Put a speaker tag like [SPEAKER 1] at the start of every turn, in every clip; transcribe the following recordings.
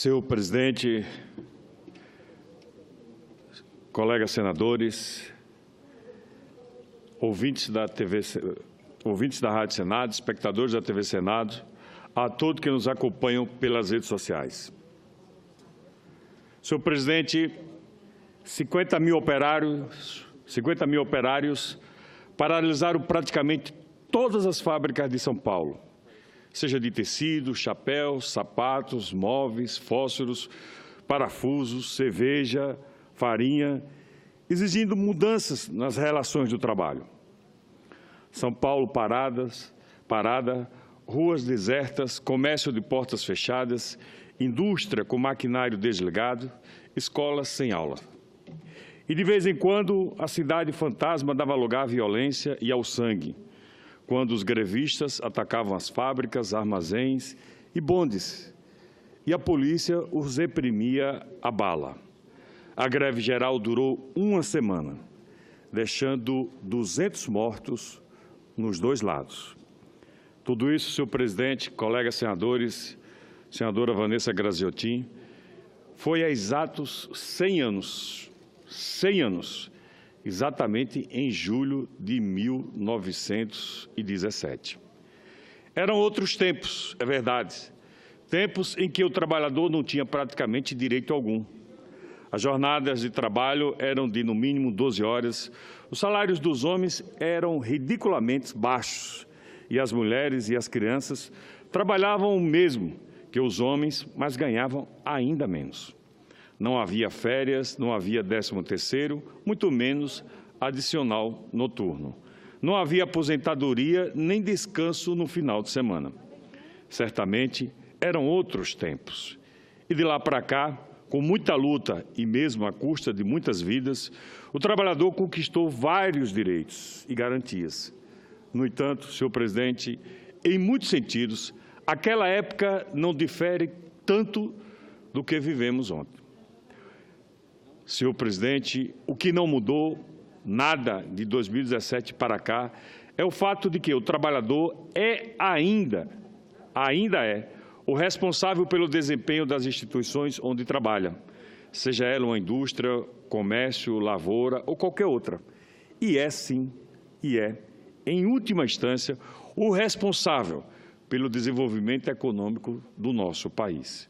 [SPEAKER 1] Senhor presidente, colegas senadores, ouvintes da Rádio Senado, espectadores da TV Senado, a todos que nos acompanham pelas redes sociais. Senhor presidente, 50 mil operários paralisaram praticamente todas as fábricas de São Paulo, seja de tecido, chapéus, sapatos, móveis, fósforos, parafusos, cerveja, farinha, exigindo mudanças nas relações do trabalho. São Paulo parada, ruas desertas, comércio de portas fechadas, indústria com maquinário desligado, escolas sem aula. E de vez em quando a cidade fantasma dava lugar à violência e ao sangue, quando os grevistas atacavam as fábricas, armazéns e bondes, e a polícia os reprimia a bala. A greve geral durou uma semana, deixando 200 mortos nos dois lados. Tudo isso, senhor presidente, colegas senadores, senadora Vanessa Graziotin, foi há exatos 100 anos, exatamente em julho de 1917. Eram outros tempos, é verdade, tempos em que o trabalhador não tinha praticamente direito algum. As jornadas de trabalho eram de, no mínimo, 12 horas, os salários dos homens eram ridiculamente baixos e as mulheres e as crianças trabalhavam o mesmo que os homens, mas ganhavam ainda menos. Não havia férias, não havia 13º, muito menos adicional noturno. Não havia aposentadoria nem descanso no final de semana. Certamente eram outros tempos. E de lá para cá, com muita luta e mesmo à custa de muitas vidas, o trabalhador conquistou vários direitos e garantias. No entanto, senhor presidente, em muitos sentidos, aquela época não difere tanto do que vivemos ontem. Senhor presidente, o que não mudou nada de 2017 para cá é o fato de que o trabalhador ainda é o responsável pelo desempenho das instituições onde trabalha, seja ela uma indústria, comércio, lavoura ou qualquer outra. E é sim, em última instância, o responsável pelo desenvolvimento econômico do nosso país.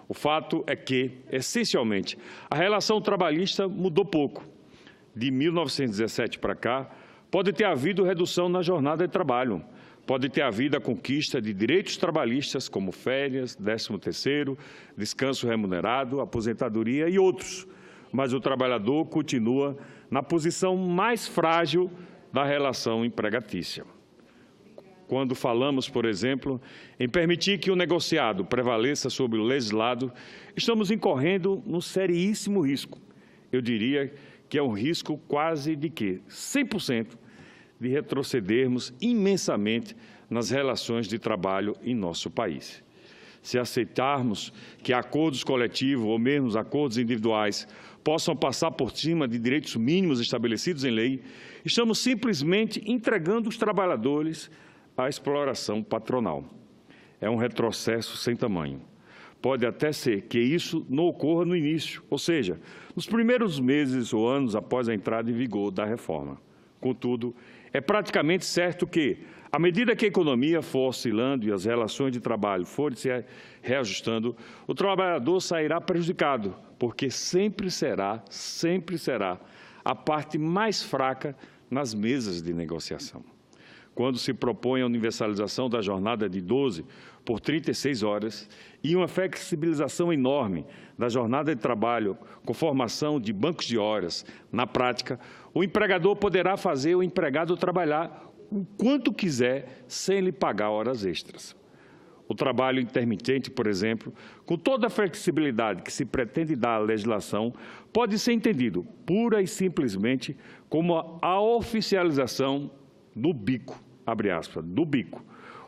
[SPEAKER 1] O fato é que, essencialmente, a relação trabalhista mudou pouco. De 1917 para cá, pode ter havido redução na jornada de trabalho, pode ter havido a conquista de direitos trabalhistas como férias, 13º, descanso remunerado, aposentadoria e outros, mas o trabalhador continua na posição mais frágil da relação empregatícia. Quando falamos, por exemplo, em permitir que o negociado prevaleça sobre o legislado, estamos incorrendo num seríssimo risco. Eu diria que é um risco quase de 100% de retrocedermos imensamente nas relações de trabalho em nosso país. Se aceitarmos que acordos coletivos ou mesmo acordos individuais possam passar por cima de direitos mínimos estabelecidos em lei, estamos simplesmente entregando os trabalhadores à exploração patronal. É um retrocesso sem tamanho. Pode até ser que isso não ocorra no início, ou seja, nos primeiros meses ou anos após a entrada em vigor da reforma. Contudo, é praticamente certo que, à medida que a economia for oscilando e as relações de trabalho forem se reajustando, o trabalhador sairá prejudicado, porque sempre será a parte mais fraca nas mesas de negociação. Quando se propõe a universalização da jornada de 12 por 36 horas e uma flexibilização enorme da jornada de trabalho com formação de bancos de horas, na prática, o empregador poderá fazer o empregado trabalhar o quanto quiser sem lhe pagar horas extras. O trabalho intermitente, por exemplo, com toda a flexibilidade que se pretende dar à legislação, pode ser entendido pura e simplesmente como a oficialização do bico, abre aspas, do bico,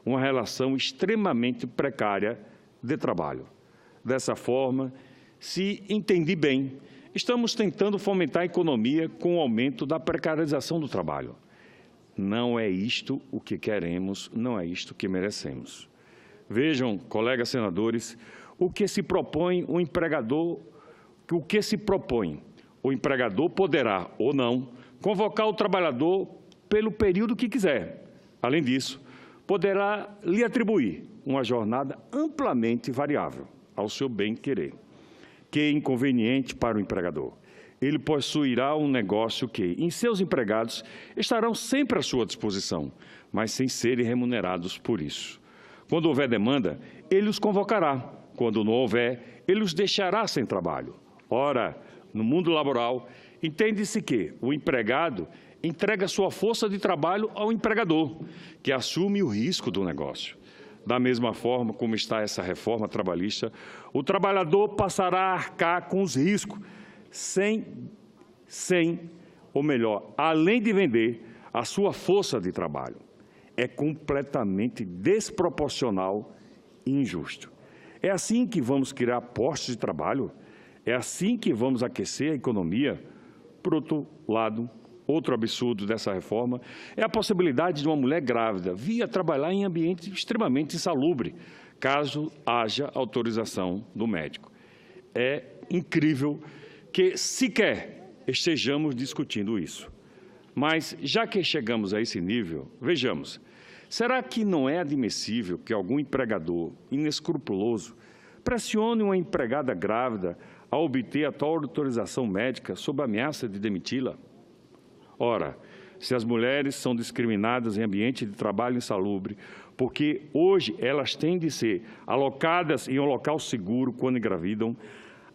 [SPEAKER 1] uma relação extremamente precária de trabalho. Dessa forma, se entendi bem, estamos tentando fomentar a economia com o aumento da precarização do trabalho. Não é isto o que queremos, não é isto que merecemos. Vejam, colegas senadores, o que se propõe o empregador, o empregador poderá ou não convocar o trabalhador pelo período que quiser. Além disso, poderá lhe atribuir uma jornada amplamente variável ao seu bem-querer, que é inconveniente para o empregador. Ele possuirá um negócio que, em seus empregados, estarão sempre à sua disposição, mas sem serem remunerados por isso. Quando houver demanda, ele os convocará. Quando não houver, ele os deixará sem trabalho. Ora, no mundo laboral, entende-se que o empregado entrega sua força de trabalho ao empregador, que assume o risco do negócio. Da mesma forma como está essa reforma trabalhista, o trabalhador passará a arcar com os riscos, além de vender a sua força de trabalho. É completamente desproporcional e injusto. É assim que vamos criar postos de trabalho? É assim que vamos aquecer a economia? Por outro lado, outro absurdo dessa reforma é a possibilidade de uma mulher grávida vir a trabalhar em ambiente extremamente insalubre, caso haja autorização do médico. É incrível que sequer estejamos discutindo isso. Mas, já que chegamos a esse nível, vejamos, será que não é admissível que algum empregador inescrupuloso pressione uma empregada grávida a obter a tal autorização médica sob ameaça de demiti-la? Ora, se as mulheres são discriminadas em ambiente de trabalho insalubre, porque hoje elas têm de ser alocadas em um local seguro quando engravidam,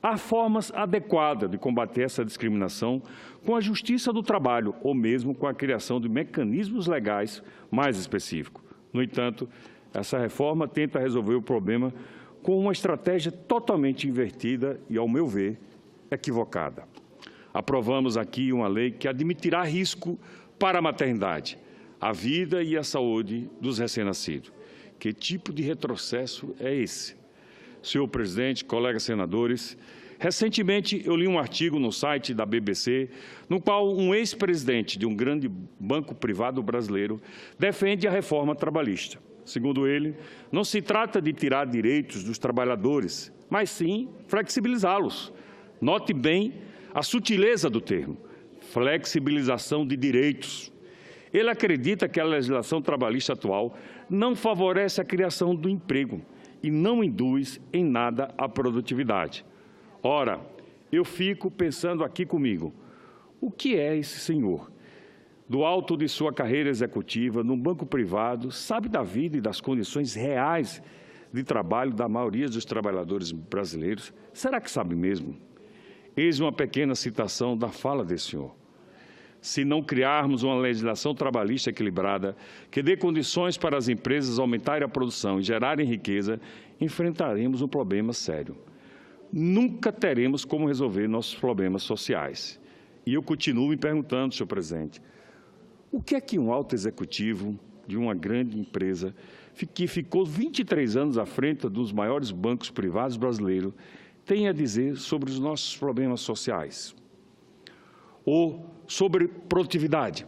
[SPEAKER 1] há formas adequadas de combater essa discriminação com a Justiça do Trabalho ou mesmo com a criação de mecanismos legais mais específicos. No entanto, essa reforma tenta resolver o problema com uma estratégia totalmente invertida e, ao meu ver, equivocada. Aprovamos aqui uma lei que admitirá risco para a maternidade, a vida e a saúde dos recém-nascidos. Que tipo de retrocesso é esse? Senhor presidente, colegas senadores, recentemente eu li um artigo no site da BBC, no qual um ex-presidente de um grande banco privado brasileiro defende a reforma trabalhista. Segundo ele, não se trata de tirar direitos dos trabalhadores, mas sim flexibilizá-los. Note bem a sutileza do termo, flexibilização de direitos. Ele acredita que a legislação trabalhista atual não favorece a criação do emprego e não induz em nada a produtividade. Ora, eu fico pensando aqui comigo, o que é esse senhor? Do alto de sua carreira executiva, num banco privado, sabe da vida e das condições reais de trabalho da maioria dos trabalhadores brasileiros? Será que sabe mesmo? Eis uma pequena citação da fala desse senhor. Se não criarmos uma legislação trabalhista equilibrada, que dê condições para as empresas aumentarem a produção e gerarem riqueza, enfrentaremos um problema sério. Nunca teremos como resolver nossos problemas sociais. E eu continuo me perguntando, senhor presidente, o que é que um alto executivo de uma grande empresa, que ficou 23 anos à frente dos maiores bancos privados brasileiros, tem a dizer sobre os nossos problemas sociais? Ou sobre produtividade,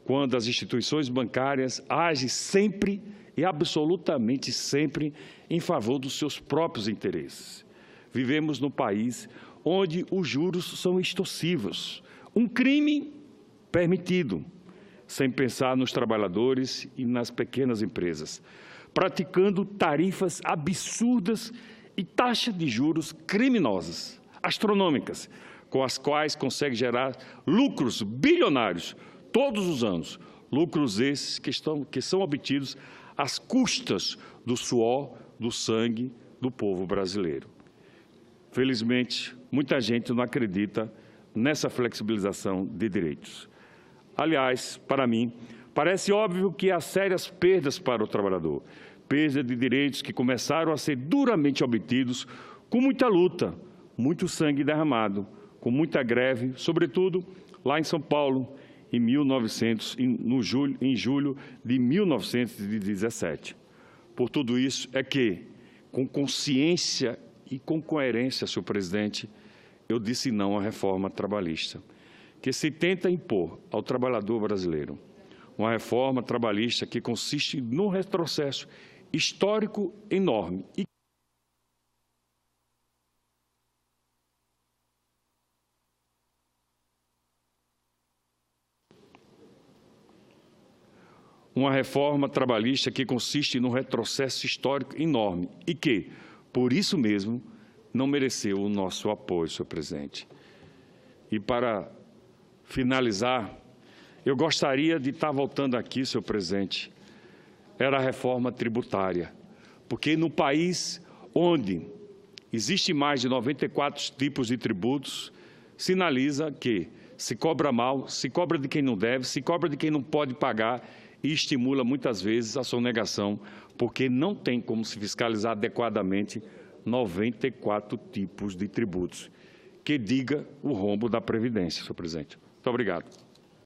[SPEAKER 1] quando as instituições bancárias agem sempre e absolutamente sempre em favor dos seus próprios interesses. Vivemos num país onde os juros são extorsivos, um crime permitido, sem pensar nos trabalhadores e nas pequenas empresas, praticando tarifas absurdas e taxas de juros criminosas, astronômicas, com as quais consegue gerar lucros bilionários todos os anos, lucros esses que são obtidos às custas do suor, do sangue do povo brasileiro. Felizmente, muita gente não acredita nessa flexibilização de direitos. Aliás, para mim, parece óbvio que há sérias perdas para o trabalhador, perda de direitos que começaram a ser duramente obtidos com muita luta, muito sangue derramado, com muita greve, sobretudo lá em São Paulo, em julho de 1917. Por tudo isso é que, com consciência e com coerência, senhor presidente, eu disse não à reforma trabalhista, que se tenta impor ao trabalhador brasileiro. Uma reforma trabalhista que consiste num retrocesso histórico enorme e uma reforma trabalhista que consiste num retrocesso histórico enorme e que, por isso mesmo, não mereceu o nosso apoio, senhor presidente. E para finalizar, eu gostaria de estar voltando aqui, senhor presidente, era a reforma tributária, porque no país onde existe mais de 94 tipos de tributos, sinaliza que se cobra mal, se cobra de quem não deve, se cobra de quem não pode pagar e estimula muitas vezes a sonegação, porque não tem como se fiscalizar adequadamente 94 tipos de tributos. Que diga o rombo da Previdência, senhor presidente. Muito obrigado.